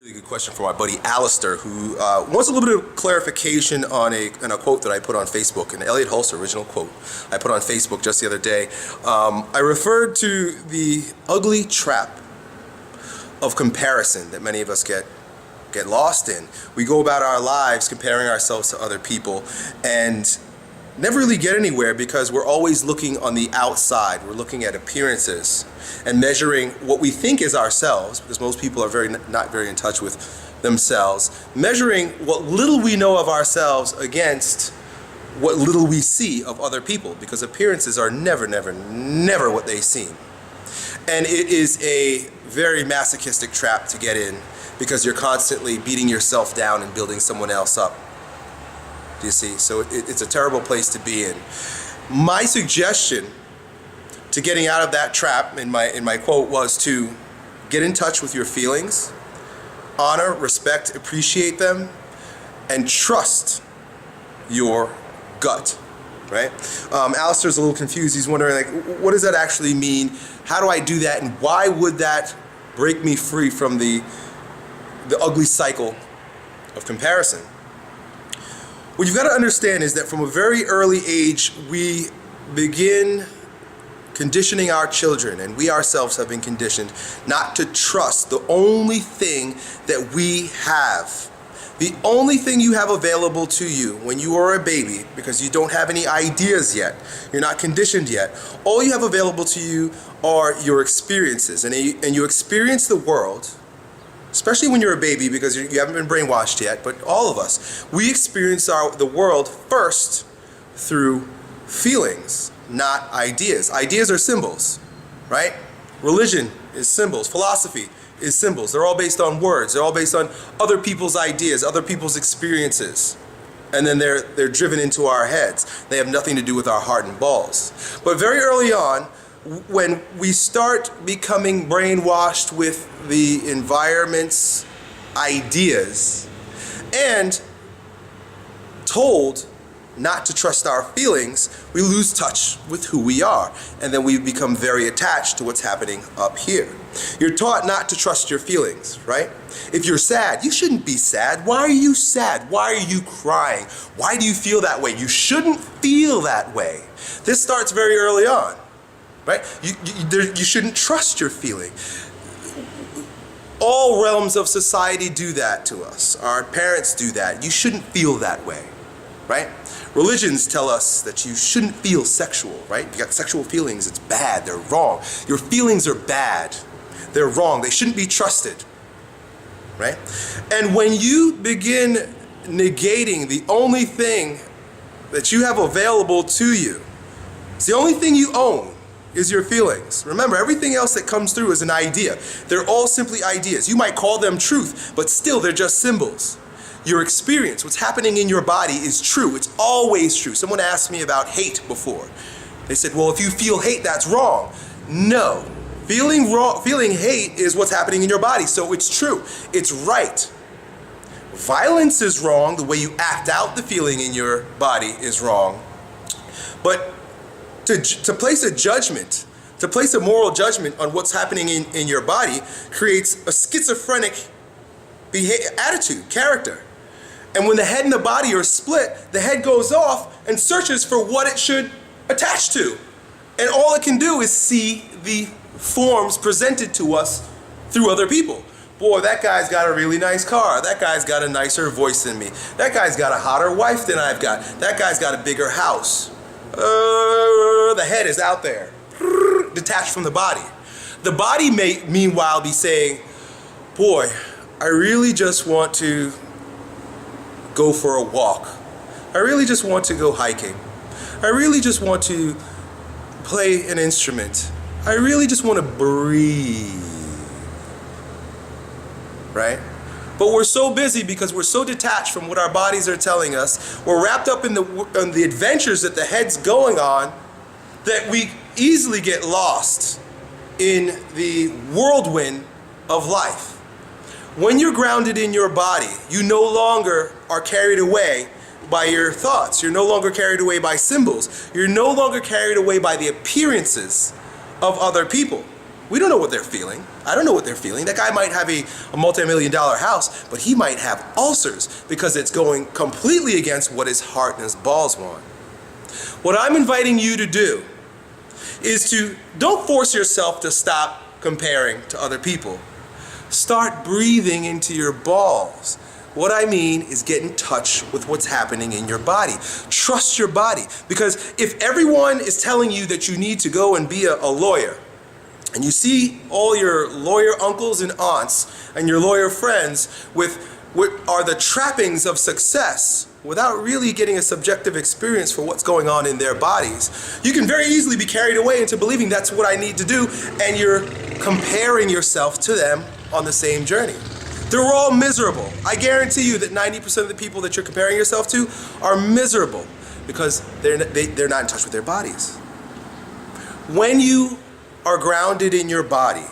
Really good question from my buddy Alistair, who wants a little bit of clarification on a quote that I put on Facebook, an Elliot Hulse original quote I put on Facebook just the other day. I referred to the ugly trap of comparison that many of us get lost in. We go about our lives comparing ourselves to other people and never really get anywhere because we're always looking on the outside. We're looking at appearances and measuring what we think is ourselves, because most people are not very in touch with themselves, measuring what little we know of ourselves against what little we see of other people, because appearances are never what they seem. And it is a very masochistic trap to get in, because you're constantly beating yourself down and building someone else up. Do you see? So it's a terrible place to be in. My suggestion to getting out of that trap in my quote was to get in touch with your feelings, honor, respect, appreciate them, and trust your gut. Right? Alistair's a little confused. He's wondering, like, what does that actually mean? How do I do that? And why would that break me free from the ugly cycle of comparison? What you've got to understand is that from a very early age, we begin conditioning our children, and we ourselves have been conditioned not to trust the only thing that we have. The only thing you have available to you when you are a baby, because you don't have any ideas yet, you're not conditioned yet, all you have available to you are your experiences. And you experience the world, especially when you're a baby, because you haven't been brainwashed yet, but all of us, we experience the world first through feelings, not ideas. Ideas are symbols, right? Religion is symbols. Philosophy is symbols. They're all based on words. They're all based on other people's ideas, other people's experiences. And then they're driven into our heads. They have nothing to do with our heart and balls. But very early on, when we start becoming brainwashed with the environment's ideas and told not to trust our feelings, we lose touch with who we are, and then we become very attached to what's happening up here. You're taught not to trust your feelings, right? If you're sad, you shouldn't be sad. Why are you sad? Why are you crying? Why do you feel that way? You shouldn't feel that way. This starts very early on, right? You shouldn't trust your feeling. All realms of society do that to us. Our parents do that. You shouldn't feel that way, right? Religions tell us that you shouldn't feel sexual, right? If you got sexual feelings, it's bad, they're wrong. Your feelings are bad, they're wrong, they shouldn't be trusted, right? And when you begin negating the only thing that you have available to you, it's the only thing you own is your feelings. Remember, everything else that comes through is an idea. They're all simply ideas. You might call them truth, but still they're just symbols. Your experience, what's happening in your body, is true. It's always true. Someone asked me about hate before. They said, well, if you feel hate, that's wrong. No. Feeling hate is what's happening in your body, so it's true. It's right. Violence is wrong. The way you act out the feeling in your body is wrong. But to place a judgment, to place a moral judgment on what's happening in your body creates a schizophrenic attitude, character. And when the head and the body are split, the head goes off and searches for what it should attach to. And all it can do is see the forms presented to us through other people. Boy, that guy's got a really nice car. That guy's got a nicer voice than me. That guy's got a hotter wife than I've got. That guy's got a bigger house. The head is out there, detached from the body. The body may, meanwhile, be saying, boy, I really just want to go for a walk. I really just want to go hiking. I really just want to play an instrument. I really just want to breathe. Right? But we're so busy because we're so detached from what our bodies are telling us. We're wrapped up in the adventures that the head's going on, that we easily get lost in the whirlwind of life. When you're grounded in your body, you no longer are carried away by your thoughts. You're no longer carried away by symbols. You're no longer carried away by the appearances of other people. We don't know what they're feeling. I don't know what they're feeling. That guy might have a multi-million-dollar house, but he might have ulcers because it's going completely against what his heart and his balls want. What I'm inviting you to do is to don't force yourself to stop comparing to other people. Start breathing into your balls. What I mean is get in touch with what's happening in your body. Trust your body. Because if everyone is telling you that you need to go and be a lawyer, and you see all your lawyer uncles and aunts and your lawyer friends with what are the trappings of success without really getting a subjective experience for what's going on in their bodies, you can very easily be carried away into believing that's what I need to do, and you're comparing yourself to them on the same journey. They're all miserable. I guarantee you that 90% of the people that you're comparing yourself to are miserable because they're not in touch with their bodies. When you are grounded in your body,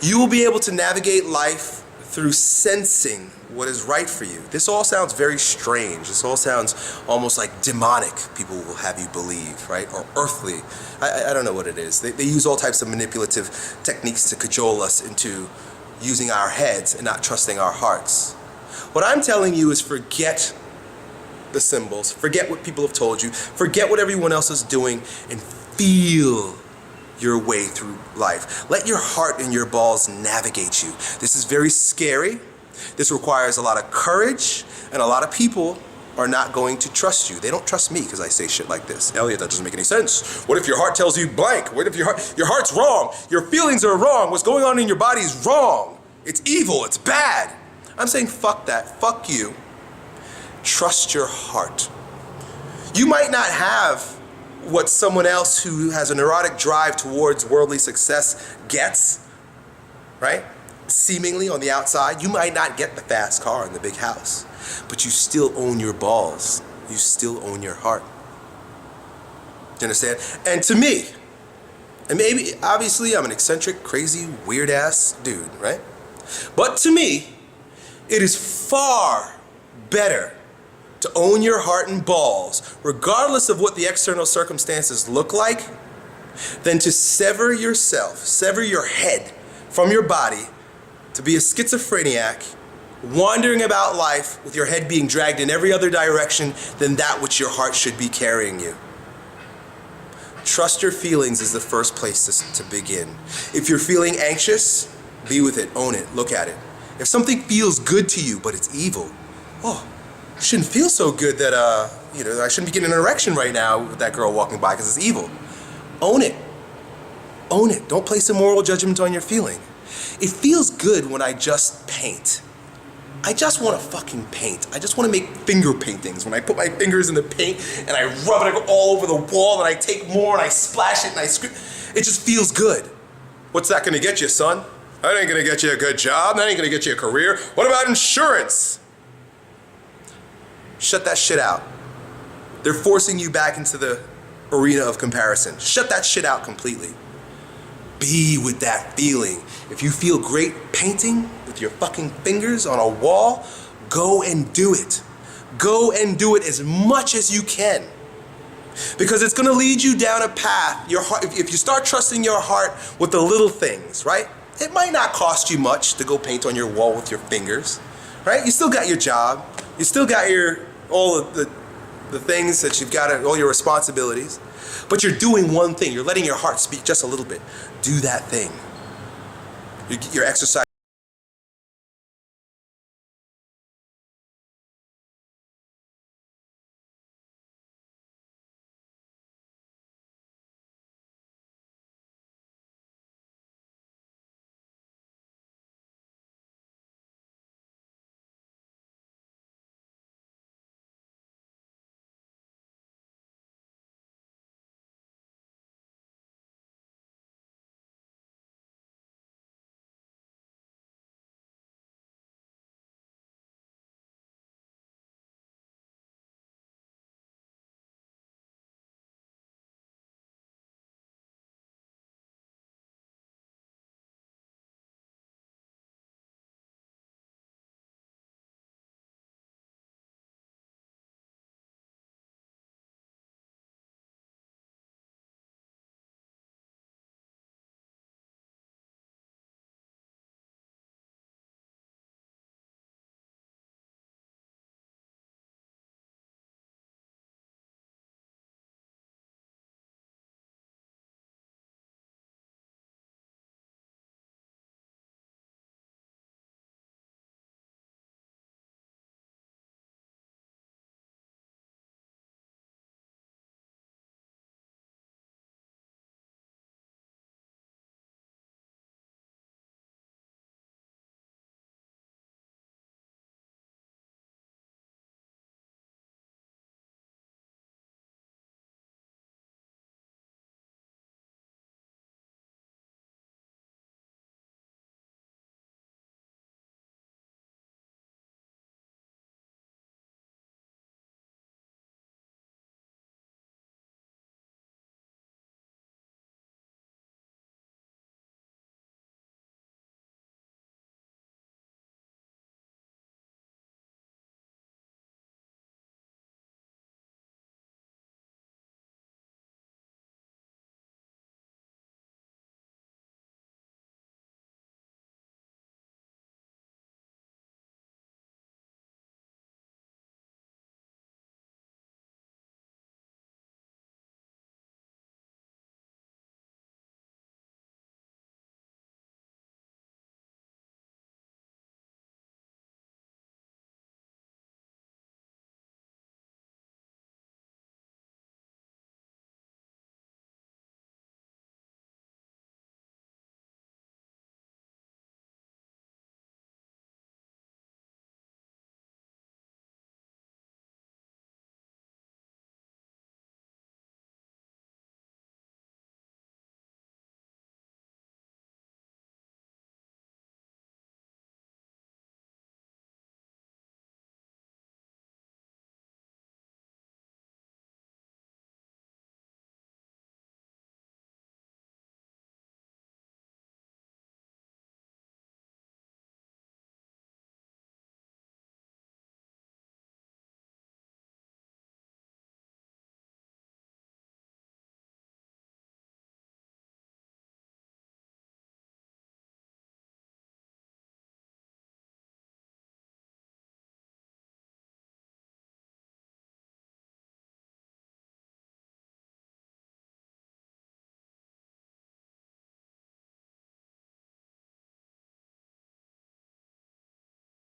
you will be able to navigate life through sensing what is right for you. This all sounds very strange. This all sounds almost like demonic, people will have you believe, right? Or earthly. I don't know what it is. They use all types of manipulative techniques to cajole us into using our heads and not trusting our hearts. What I'm telling you is forget the symbols, forget what people have told you, forget what everyone else is doing, and feel your way through life. Let your heart and your balls navigate you. This is very scary. This requires a lot of courage, and a lot of people are not going to trust you. They don't trust me because I say shit like this. Elliot, that doesn't make any sense. What if your heart tells you blank? What if your heart's wrong? Your feelings are wrong. What's going on in your body is wrong. It's evil. It's bad. I'm saying fuck that. Fuck you. Trust your heart. You might not have what someone else who has a neurotic drive towards worldly success gets, right? Seemingly on the outside. You might not get the fast car and the big house, but you still own your balls. You still own your heart. Do you understand? And to me, and maybe, obviously, I'm an eccentric, crazy, weird-ass dude, right? But to me, it is far better to own your heart and balls, regardless of what the external circumstances look like, than to sever yourself, sever your head from your body, to be a schizophrenic, wandering about life with your head being dragged in every other direction than that which your heart should be carrying you. Trust your feelings is the first place to begin. If you're feeling anxious, be with it, own it, look at it. If something feels good to you, but it's evil, oh, it shouldn't feel so good that, I shouldn't be getting an erection right now with that girl walking by because it's evil. Own it. Own it. Don't place a moral judgment on your feeling. It feels good when I just paint. I just want to fucking paint. I just want to make finger paintings. When I put my fingers in the paint and I rub it all over the wall and I take more and I splash it and I scream. It just feels good. What's that going to get you, son? That ain't going to get you a good job. That ain't going to get you a career. What about insurance? Shut that shit out. They're forcing you back into the arena of comparison. Shut that shit out completely. Be with that feeling. If you feel great painting with your fucking fingers on a wall, go and do it. Go and do it as much as you can. Because it's going to lead you down a path. Your heart, if you start trusting your heart with the little things, right? It might not cost you much to go paint on your wall with your fingers, right? You still got your job. You still got all of the things that you've got, all your responsibilities. But you're doing one thing. You're letting your heart speak just a little bit. Do that thing. You're exercising